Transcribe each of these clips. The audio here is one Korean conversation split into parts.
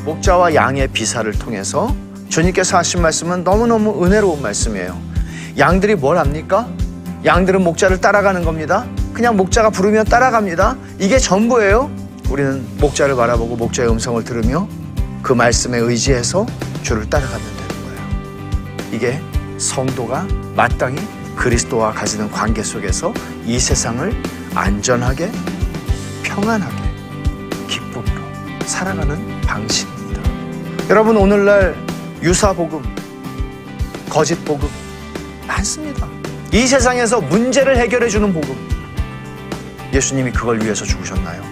목자와 양의 비사를 통해서 주님께서 하신 말씀은 너무너무 은혜로운 말씀이에요. 양들이 뭘 합니까? 양들은 목자를 따라가는 겁니다. 그냥 목자가 부르면 따라갑니다. 이게 전부예요. 우리는 목자를 바라보고 목자의 음성을 들으며 그 말씀에 의지해서 주를 따라가면 되는 거예요. 이게 성도가 마땅히 그리스도와 가지는 관계 속에서 이 세상을 안전하게, 평안하게, 기쁨으로 살아가는 방식입니다. 여러분, 오늘날 유사복음, 거짓복음 많습니다. 이 세상에서 문제를 해결해주는 복음, 예수님이 그걸 위해서 죽으셨나요?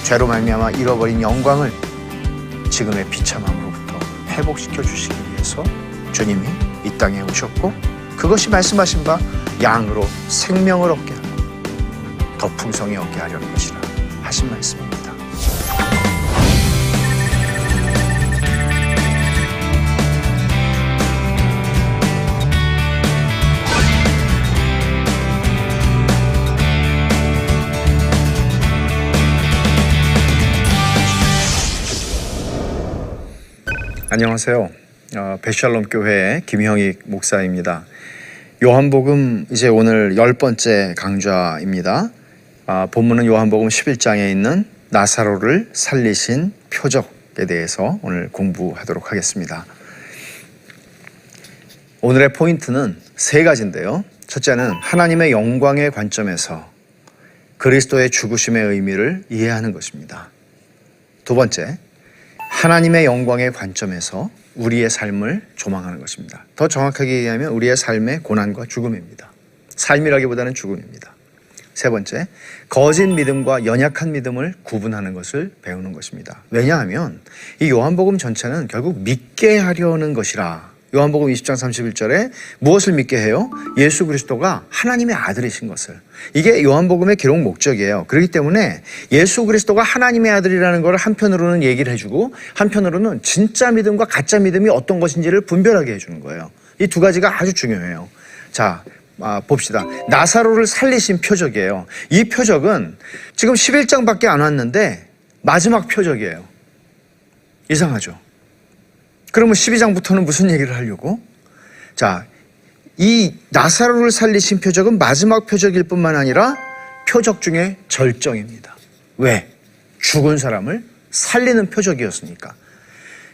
죄로 말미암아 잃어버린 영광을 지금의 비참함으로부터 회복시켜 주시기 위해서 주님이 이 땅에 오셨고, 그것이 말씀하신 바 양으로 생명을 얻게 하고 더 풍성히 얻게 하려는 것이라 하신 말씀입니다. 안녕하세요. 베샬롬 교회의 김형익 목사입니다. 요한복음 이제 오늘 10번째 강좌입니다. 본문은 요한복음 11장에 있는 나사로를 살리신 표적에 대해서 오늘 공부하도록 하겠습니다. 오늘의 포인트는 세 가지인데요. 첫째는 하나님의 영광의 관점에서 그리스도의 죽으심의 의미를 이해하는 것입니다. 두 번째, 하나님의 영광의 관점에서 우리의 삶을 조망하는 것입니다. 더 정확하게 얘기하면 우리의 삶의 고난과 죽음입니다. 삶이라기보다는 죽음입니다. 세 번째, 거짓 믿음과 연약한 믿음을 구분하는 것을 배우는 것입니다. 왜냐하면 이 요한복음 전체는 결국 믿게 하려는 것이라. 요한복음 20장 31절에 무엇을 믿게 해요? 예수 그리스도가 하나님의 아들이신 것을. 이게 요한복음의 기록 목적이에요. 그렇기 때문에 예수 그리스도가 하나님의 아들이라는 걸 한편으로는 얘기를 해주고, 한편으로는 진짜 믿음과 가짜 믿음이 어떤 것인지를 분별하게 해주는 거예요. 이 두 가지가 아주 중요해요. 자, 봅시다. 나사로를 살리신 표적이에요. 이 표적은 지금 11장밖에 안 왔는데 마지막 표적이에요. 이상하죠? 그러면 12장부터는 무슨 얘기를 하려고? 자, 이 나사로를 살리신 표적은 마지막 표적일 뿐만 아니라 표적 중에 절정입니다. 왜? 죽은 사람을 살리는 표적이었으니까.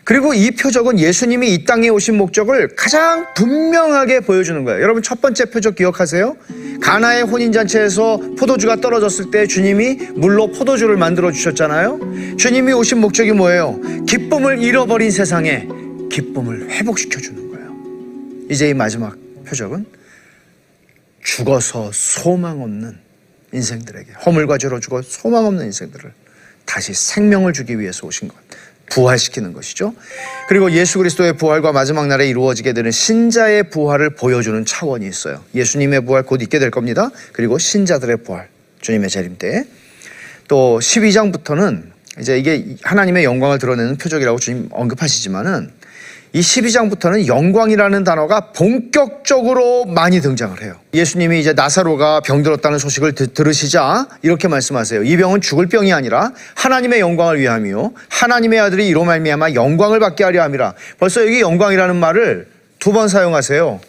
그리고 이 표적은 예수님이 이 땅에 오신 목적을 가장 분명하게 보여주는 거예요. 여러분, 첫 번째 표적 기억하세요? 가나의 혼인잔치에서 포도주가 떨어졌을 때 주님이 물로 포도주를 만들어 주셨잖아요. 주님이 오신 목적이 뭐예요? 기쁨을 잃어버린 세상에 기쁨을 회복시켜 주는 거예요. 이제 이 마지막 표적은 죽어서 소망 없는 인생들에게, 허물과 죄로 죽어 소망 없는 인생들을 다시 생명을 주기 위해서 오신 것, 부활시키는 것이죠. 그리고 예수 그리스도의 부활과 마지막 날에 이루어지게 되는 신자의 부활을 보여주는 차원이 있어요. 예수님의 부활 곧 있게 될 겁니다. 그리고 신자들의 부활, 주님의 재림 때에. 또 12장부터는 이제 이게 하나님의 영광을 드러내는 표적이라고 주님 언급하시지만은, 이 12장부터는 영광이라는 단어가 본격적으로 많이 등장을 해요. 예수님이 이제 나사로가 병들었다는 소식을 들으시자 이렇게 말씀하세요. 이 병은 죽을 병이 아니라 하나님의 영광을 위함이요 하나님의 아들이 이로 말미암아 영광을 받게 하려 함이라. 벌써 여기 영광이라는 말을 두 번 사용하세요.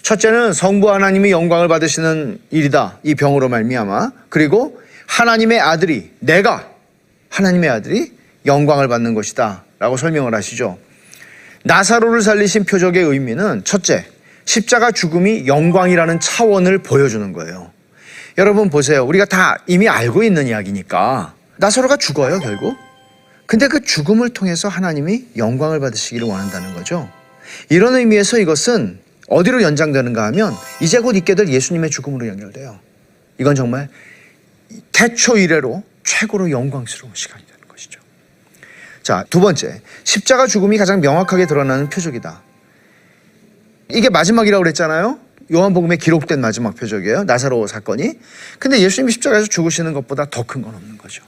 첫째는 성부 하나님이 영광을 받으시는 일이다, 이 병으로 말미암아. 그리고 하나님의 아들이, 내가 하나님의 아들이 영광을 받는 것이다 라고 설명을 하시죠. 나사로를 살리신 표적의 의미는 첫째, 십자가 죽음이 영광이라는 차원을 보여주는 거예요. 여러분 보세요. 우리가 다 이미 알고 있는 이야기니까 나사로가 죽어요, 결국. 근데 그 죽음을 통해서 하나님이 영광을 받으시기를 원한다는 거죠. 이런 의미에서 이것은 어디로 연장되는가 하면 이제 곧 있게 될 예수님의 죽음으로 연결돼요. 이건 정말 태초 이래로 최고로 영광스러운 시간이 되는 것이죠. 자, 두 번째, 십자가 죽음이 가장 명확하게 드러나는 표적이다. 이게 마지막이라고 그랬잖아요. 요한복음에 기록된 마지막 표적이에요, 나사로 사건이. 근데 예수님이 십자가에서 죽으시는 것보다 더 큰 건 없는 거죠.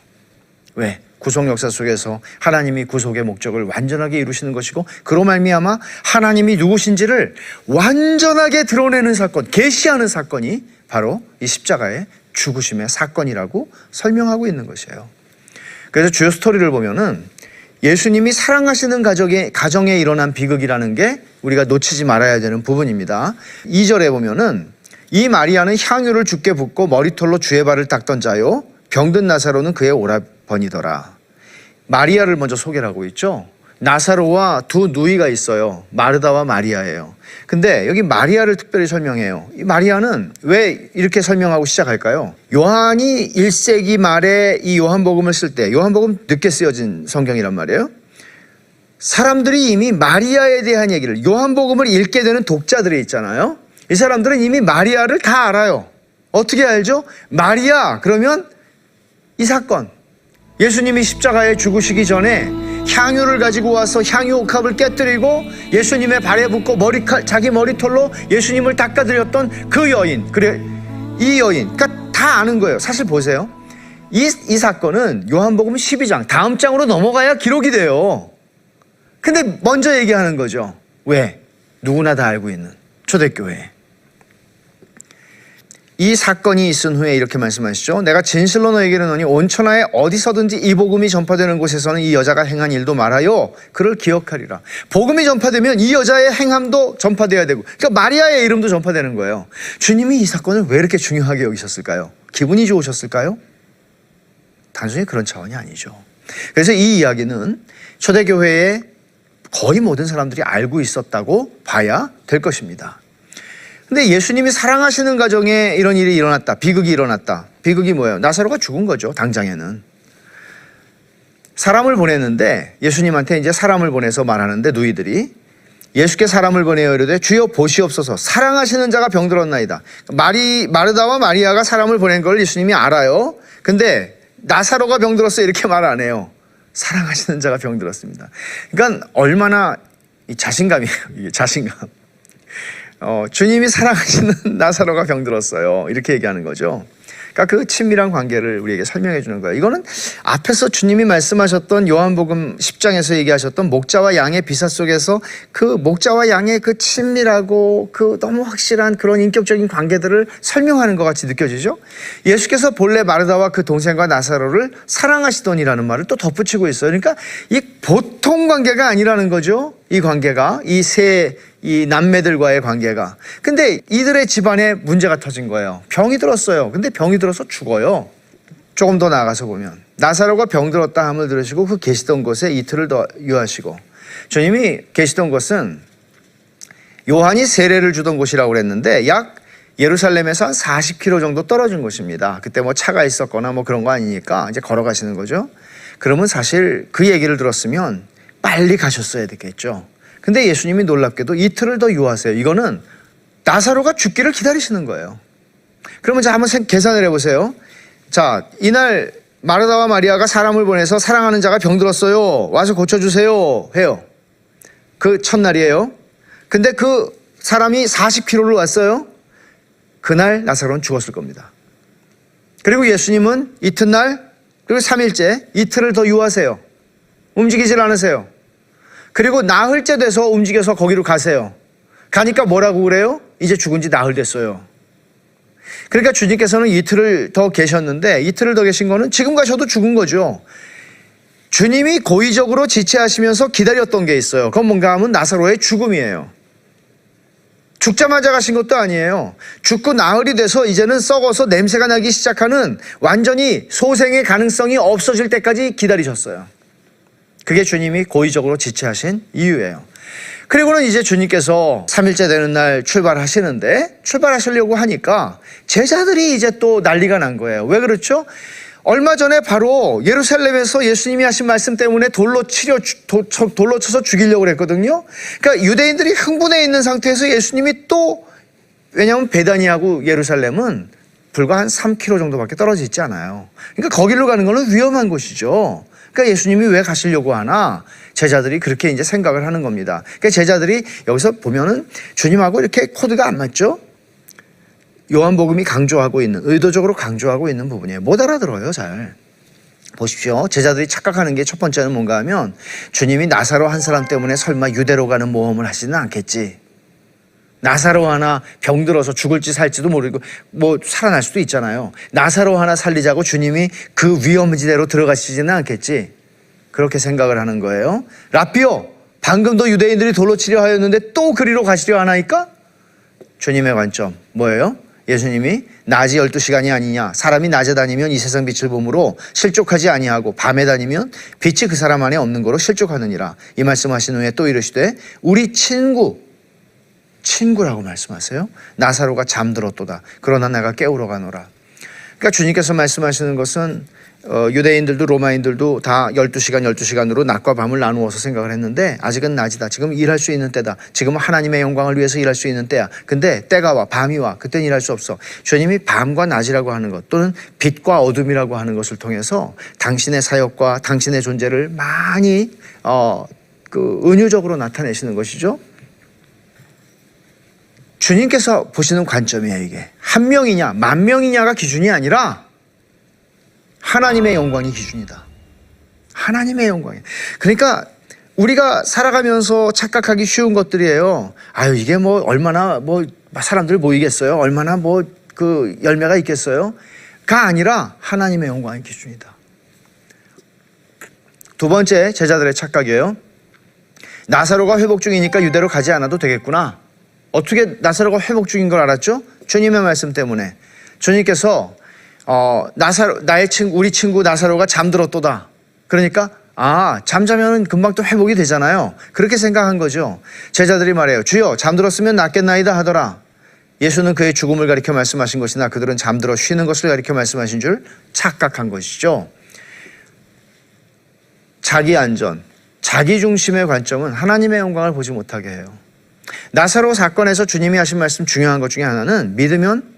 왜? 구속 역사 속에서 하나님이 구속의 목적을 완전하게 이루시는 것이고, 그로 말미암아 하나님이 누구신지를 완전하게 드러내는 사건, 계시하는 사건이 바로 이 십자가의 죽으심의 사건이라고 설명하고 있는 것이에요. 그래서 주요 스토리를 보면은 예수님이 사랑하시는 가정에 일어난 비극이라는 게 우리가 놓치지 말아야 되는 부분입니다. 2절에 보면은 이 마리아는 향유를 주께 붓고 머리털로 주의 발을 닦던 자요 병든 나사로는 그의 오라버니더라. 마리아를 먼저 소개를 하고 있죠. 나사로와 두 누이가 있어요. 마르다와 마리아예요. 근데 여기 마리아를 특별히 설명해요. 이 마리아는 왜 이렇게 설명하고 시작할까요? 요한이 1세기 말에 이 요한복음을 쓸 때, 요한복음 늦게 쓰여진 성경이란 말이에요. 사람들이 이미 마리아에 대한 얘기를, 요한복음을 읽게 되는 독자들이 있잖아요. 이 사람들은 이미 마리아를 다 알아요. 어떻게 알죠? 마리아 그러면 이 사건, 예수님이 십자가에 죽으시기 전에 향유를 가지고 와서 향유 옥합을 깨뜨리고 예수님의 발에 붓고 자기 머리털로 예수님을 닦아드렸던 그 여인, 그래 이 여인, 그러니까 다 아는 거예요. 사실 보세요. 이 사건은 요한복음 12장 다음 장으로 넘어가야 기록이 돼요. 근데 먼저 얘기하는 거죠. 왜? 누구나 다 알고 있는 초대교회. 이 사건이 있은 후에 이렇게 말씀하시죠. 내가 진실로 너에게 이르노니 온 천하에 어디서든지 이 복음이 전파되는 곳에서는 이 여자가 행한 일도 말하여 그를 기억하리라. 복음이 전파되면 이 여자의 행함도 전파되어야 되고, 그러니까 마리아의 이름도 전파되는 거예요. 주님이 이 사건을 왜 이렇게 중요하게 여기셨을까요? 기분이 좋으셨을까요? 단순히 그런 차원이 아니죠. 그래서 이 이야기는 초대교회의 거의 모든 사람들이 알고 있었다고 봐야 될 것입니다. 근데 예수님이 사랑하시는 가정에 이런 일이 일어났다. 비극이 일어났다. 비극이 뭐예요? 나사로가 죽은 거죠. 당장에는. 사람을 보냈는데 예수님한테 이제 사람을 보내서 말하는데 누이들이 예수께 사람을 보내어 이르되 주여 보시옵소서 사랑하시는 자가 병들었나이다. 마르다와 마리아가 사람을 보낸 걸 예수님이 알아요. 근데 나사로가 병들었어 이렇게 말 안 해요. 사랑하시는 자가 병들었습니다. 그러니까 얼마나 이 자신감이에요. 이게 자신감. 주님이 사랑하시는 나사로가 병들었어요. 이렇게 얘기하는 거죠. 그러니까 그 친밀한 관계를 우리에게 설명해 주는 거예요. 이거는 앞에서 주님이 말씀하셨던 요한복음 10장에서 얘기하셨던 목자와 양의 비사 속에서 그 목자와 양의 그 친밀하고 그 너무 확실한 그런 인격적인 관계들을 설명하는 것 같이 느껴지죠. 예수께서 본래 마르다와 그 동생과 나사로를 사랑하시더니라는 말을 또 덧붙이고 있어요. 그러니까 이 보통 관계가 아니라는 거죠. 이 관계가 이 남매들과의 관계가. 근데 이들의 집안에 문제가 터진 거예요. 병이 들었어요. 근데 병이 들어서 죽어요. 조금 더 나아가서 보면 나사로가 병들었다 함을 들으시고 그 계시던 곳에 이틀을 더 유하시고, 주님이 계시던 곳은 요한이 세례를 주던 곳이라고 그랬는데 약 예루살렘에서 한 40km 정도 떨어진 곳입니다. 그때 뭐 차가 있었거나 뭐 그런 거 아니니까 이제 걸어가시는 거죠. 그러면 사실 그 얘기를 들었으면 빨리 가셨어야 되겠죠. 근데 예수님이 놀랍게도 이틀을 더 유하세요. 이거는 나사로가 죽기를 기다리시는 거예요. 그러면 자 한번 계산을 해보세요. 자, 이날 마르다와 마리아가 사람을 보내서 사랑하는 자가 병들었어요. 와서 고쳐주세요. 해요. 그 첫날이에요. 근데 그 사람이 40km를 왔어요. 그날 나사로는 죽었을 겁니다. 그리고 예수님은 이튿날 그리고 3일째 이틀을 더 유하세요. 움직이질 않으세요. 그리고 나흘째 돼서 움직여서 거기로 가세요. 가니까 뭐라고 그래요? 이제 죽은 지 나흘 됐어요. 그러니까 주님께서는 이틀을 더 계셨는데 이틀을 더 계신 거는 지금 가셔도 죽은 거죠. 주님이 고의적으로 지체하시면서 기다렸던 게 있어요. 그건 뭔가 하면 나사로의 죽음이에요. 죽자마자 가신 것도 아니에요. 죽고 나흘이 돼서 이제는 썩어서 냄새가 나기 시작하는 완전히 소생의 가능성이 없어질 때까지 기다리셨어요. 그게 주님이 고의적으로 지체하신 이유예요. 그리고는 이제 주님께서 3일째 되는 날 출발하시는데 출발하시려고 하니까 제자들이 이제 또 난리가 난 거예요. 왜 그렇죠? 얼마 전에 바로 예루살렘에서 예수님이 하신 말씀 때문에 돌로 쳐서 죽이려고 그랬거든요. 그러니까 유대인들이 흥분해 있는 상태에서 예수님이 또, 왜냐하면 베다니하고 예루살렘은 불과 한 3km 정도밖에 떨어져 있지 않아요. 그러니까 거기로 가는 거는 위험한 곳이죠. 그러니까 예수님이 왜 가시려고 하나? 제자들이 그렇게 이제 생각을 하는 겁니다. 그러니까 제자들이 여기서 보면은 주님하고 이렇게 코드가 안 맞죠? 요한복음이 강조하고 있는, 의도적으로 강조하고 있는 부분이에요. 못 알아들어요, 잘. 보십시오. 제자들이 착각하는 게 첫 번째는 뭔가 하면 주님이 나사로 한 사람 때문에 설마 유대로 가는 모험을 하지는 않겠지. 나사로 하나 병들어서 죽을지 살지도 모르고 뭐 살아날 수도 있잖아요. 나사로 하나 살리자고 주님이 그 위험지대로 들어가시지는 않겠지. 그렇게 생각을 하는 거예요. 라삐요, 방금도 유대인들이 돌로 치려 하였는데 또 그리로 가시려 하나이까? 주님의 관점 뭐예요? 예수님이 낮이 12시간이 아니냐, 사람이 낮에 다니면 이 세상 빛을 보므로 실족하지 아니하고 밤에 다니면 빛이 그 사람 안에 없는 거로 실족하느니라. 이 말씀하신 후에 또 이르시되 우리 친구라고 말씀하세요. 나사로가 잠들었도다. 그러나 내가 깨우러 가노라. 그러니까 주님께서 말씀하시는 것은 유대인들도 로마인들도 다 12시간으로 낮과 밤을 나누어서 생각을 했는데 아직은 낮이다. 지금 일할 수 있는 때다. 지금은 하나님의 영광을 위해서 일할 수 있는 때야. 근데 때가 와, 밤이 와. 그때는 일할 수 없어. 주님이 밤과 낮이라고 하는 것 또는 빛과 어둠이라고 하는 것을 통해서 당신의 사역과 당신의 존재를 많이 은유적으로 나타내시는 것이죠. 주님께서 보시는 관점이에요. 이게 한 명이냐 만 명이냐가 기준이 아니라 하나님의 영광이 기준이다. 하나님의 영광이. 그러니까 우리가 살아가면서 착각하기 쉬운 것들이에요. 아유, 이게 뭐 얼마나 사람들 모이겠어요? 얼마나 그 열매가 있겠어요? 가 아니라 하나님의 영광이 기준이다. 두 번째 제자들의 착각이에요. 나사로가 회복 중이니까 유대로 가지 않아도 되겠구나. 어떻게 나사로가 회복 중인 걸 알았죠? 주님의 말씀 때문에. 주님께서 우리 친구 나사로가 잠들었도다. 그러니까 잠자면 금방 또 회복이 되잖아요. 그렇게 생각한 거죠. 제자들이 말해요. 주여, 잠들었으면 낫겠나이다 하더라. 예수는 그의 죽음을 가리켜 말씀하신 것이나 그들은 잠들어 쉬는 것을 가리켜 말씀하신 줄 착각한 것이죠. 자기 안전, 자기 중심의 관점은 하나님의 영광을 보지 못하게 해요. 나사로 사건에서 주님이 하신 말씀 중요한 것 중에 하나는 믿으면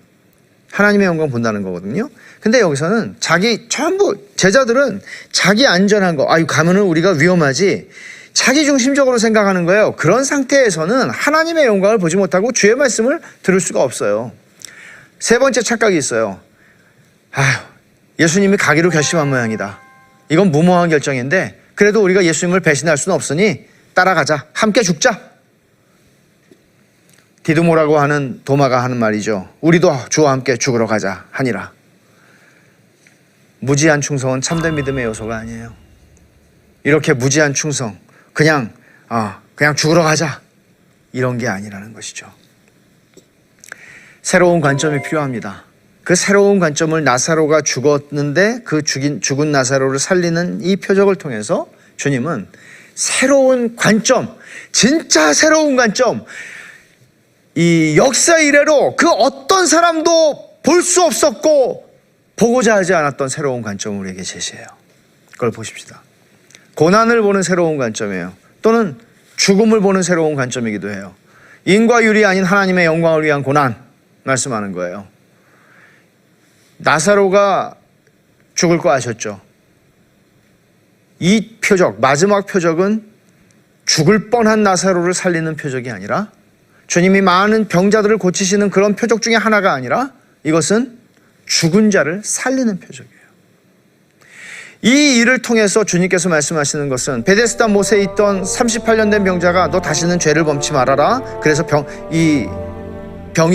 하나님의 영광 본다는 거거든요. 근데 여기서는 제자들은 자기 안전한 거, 가면은 우리가 위험하지, 자기 중심적으로 생각하는 거예요. 그런 상태에서는 하나님의 영광을 보지 못하고 주의 말씀을 들을 수가 없어요. 세 번째 착각이 있어요. 예수님이 가기로 결심한 모양이다. 이건 무모한 결정인데 그래도 우리가 예수님을 배신할 수는 없으니 따라가자. 함께 죽자. 디두모라고 하는 도마가 하는 말이죠. 우리도 주와 함께 죽으러 가자 하니라. 무지한 충성은 참된 믿음의 요소가 아니에요. 이렇게 무지한 충성, 그냥 죽으러 가자, 이런 게 아니라는 것이죠. 새로운 관점이 필요합니다. 그 새로운 관점을 나사로가 죽었는데 그 죽은 나사로를 살리는 이 표적을 통해서 주님은 새로운 관점, 진짜 새로운 관점, 이 역사 이래로 그 어떤 사람도 볼 수 없었고 보고자 하지 않았던 새로운 관점을 우리에게 제시해요. 그걸 보십시다. 고난을 보는 새로운 관점이에요. 또는 죽음을 보는 새로운 관점이기도 해요. 인과율이 아닌 하나님의 영광을 위한 고난 말씀하는 거예요. 나사로가 죽을 거 아셨죠? 이 표적, 마지막 표적은 죽을 뻔한 나사로를 살리는 표적이 아니라 주님이 많은 병자들을 고치시는 그런 표적 중에 하나가 아니라 이것은 죽은 자를 살리는 표적이에요. 이 일을 통해서 주님께서 말씀하시는 것은 베데스다 못에 있던 38년 된 병자가 너 다시는 죄를 범치 말아라. 그래서 병이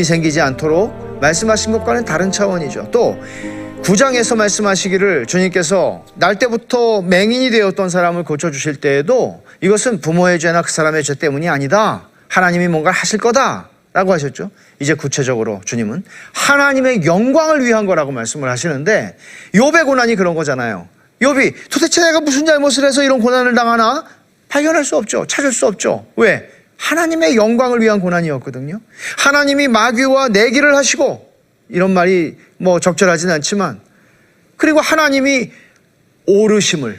생기지 않도록 말씀하신 것과는 다른 차원이죠. 또 9장에서 말씀하시기를 주님께서 날 때부터 맹인이 되었던 사람을 고쳐주실 때에도 이것은 부모의 죄나 그 사람의 죄 때문이 아니다. 하나님이 뭔가 하실 거다 라고 하셨죠. 이제 구체적으로 주님은 하나님의 영광을 위한 거라고 말씀을 하시는데 욥의 고난이 그런 거잖아요. 욥이 도대체 내가 무슨 잘못을 해서 이런 고난을 당하나 발견할 수 없죠. 찾을 수 없죠. 왜? 하나님의 영광을 위한 고난이었거든요. 하나님이 마귀와 내기를 하시고, 이런 말이 적절하진 않지만, 그리고 하나님이 오르심을,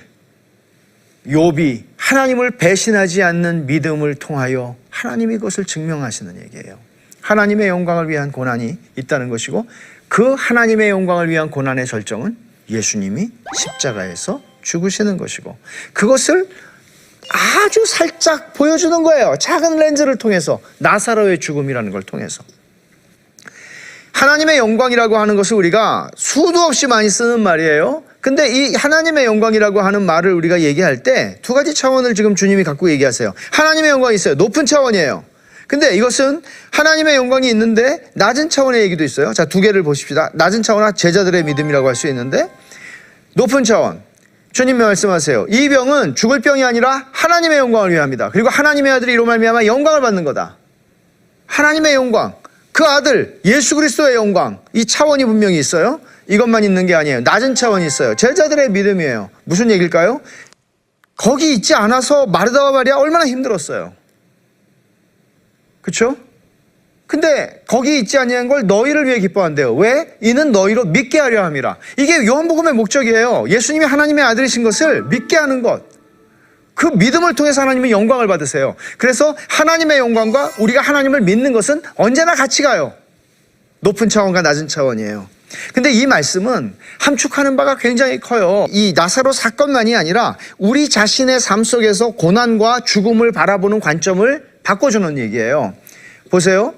욥이 하나님을 배신하지 않는 믿음을 통하여 하나님이 그것을 증명하시는 얘기예요. 하나님의 영광을 위한 고난이 있다는 것이고, 그 하나님의 영광을 위한 고난의 절정은 예수님이 십자가에서 죽으시는 것이고, 그것을 아주 살짝 보여주는 거예요. 작은 렌즈를 통해서, 나사로의 죽음이라는 걸 통해서. 하나님의 영광이라고 하는 것을 우리가 수도 없이 많이 쓰는 말이에요. 근데 이 하나님의 영광이라고 하는 말을 우리가 얘기할 때 두 가지 차원을 지금 주님이 갖고 얘기하세요. 하나님의 영광이 있어요. 높은 차원이에요. 근데 이것은 하나님의 영광이 있는데 낮은 차원의 얘기도 있어요. 자, 두 개를 보십시다. 낮은 차원은 제자들의 믿음이라고 할 수 있는데, 높은 차원, 주님 말씀하세요. 이 병은 죽을 병이 아니라 하나님의 영광을 위함이다. 그리고 하나님의 아들이 이로 말미암아 영광을 받는 거다. 하나님의 영광, 그 아들 예수 그리스도의 영광, 이 차원이 분명히 있어요. 이것만 있는 게 아니에요. 낮은 차원이 있어요. 제자들의 믿음이에요. 무슨 얘기일까요? 거기 있지 않아서 마르다와 마리아 얼마나 힘들었어요. 그렇죠? 근데 거기 있지 아니한 걸 너희를 위해 기뻐한대요. 왜? 이는 너희로 믿게 하려 함이라. 이게 요한복음의 목적이에요. 예수님이 하나님의 아들이신 것을 믿게 하는 것. 그 믿음을 통해서 하나님의 영광을 받으세요. 그래서 하나님의 영광과 우리가 하나님을 믿는 것은 언제나 같이 가요. 높은 차원과 낮은 차원이에요. 근데 이 말씀은 함축하는 바가 굉장히 커요. 이 나사로 사건만이 아니라 우리 자신의 삶 속에서 고난과 죽음을 바라보는 관점을 바꿔주는 얘기예요. 보세요.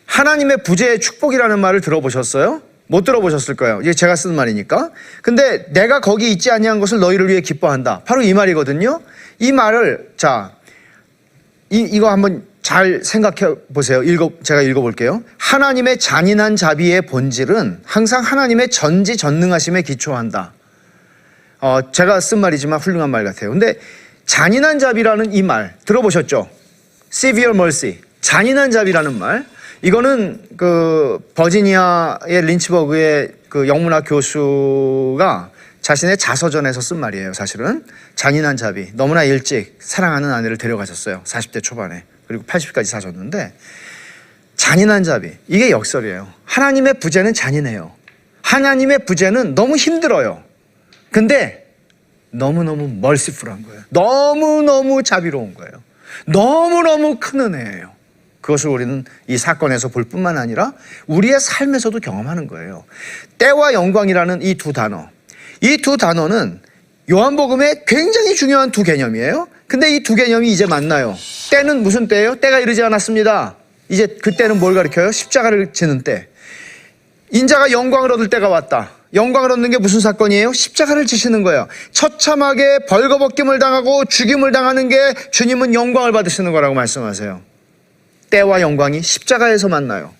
하나님의 부재의 축복이라는 말을 들어보셨어요? 못 들어보셨을 거예요. 이게 제가 쓴 말이니까. 근데 내가 거기 있지 아니한 것을 너희를 위해 기뻐한다. 바로 이 말이거든요. 이 말을 이거 한번 잘 생각해 보세요. 제가 읽어볼게요. 하나님의 잔인한 자비의 본질은 항상 하나님의 전지전능하심에 기초한다. 제가 쓴 말이지만 훌륭한 말 같아요. 근데 잔인한 자비라는 이 말 들어보셨죠? Severe mercy. 잔인한 자비라는 말. 이거는 그 버지니아의 린치버그의 그 영문학 교수가 자신의 자서전에서 쓴 말이에요. 사실은 잔인한 자비. 너무나 일찍 사랑하는 아내를 데려가셨어요. 40대 초반에. 그리고 80까지 사셨는데 잔인한 자비. 이게 역설이에요. 하나님의 부재는 잔인해요. 하나님의 부재는 너무 힘들어요. 근데 너무너무 merciful한 거예요. 너무너무 자비로운 거예요. 너무너무 큰 은혜예요. 그것을 우리는 이 사건에서 볼 뿐만 아니라 우리의 삶에서도 경험하는 거예요. 때와 영광이라는 이 두 단어. 이 두 단어는 요한복음의 굉장히 중요한 두 개념이에요. 근데 이 두 개념이 이제 만나요. 때는 무슨 때예요? 때가 이르지 않았습니다. 이제 그때는 뭘 가리켜요? 십자가를 지는 때. 인자가 영광을 얻을 때가 왔다. 영광을 얻는 게 무슨 사건이에요? 십자가를 지시는 거예요. 처참하게 벌거벗김을 당하고 죽임을 당하는 게 주님은 영광을 받으시는 거라고 말씀하세요. 때와 영광이 십자가에서 만나요.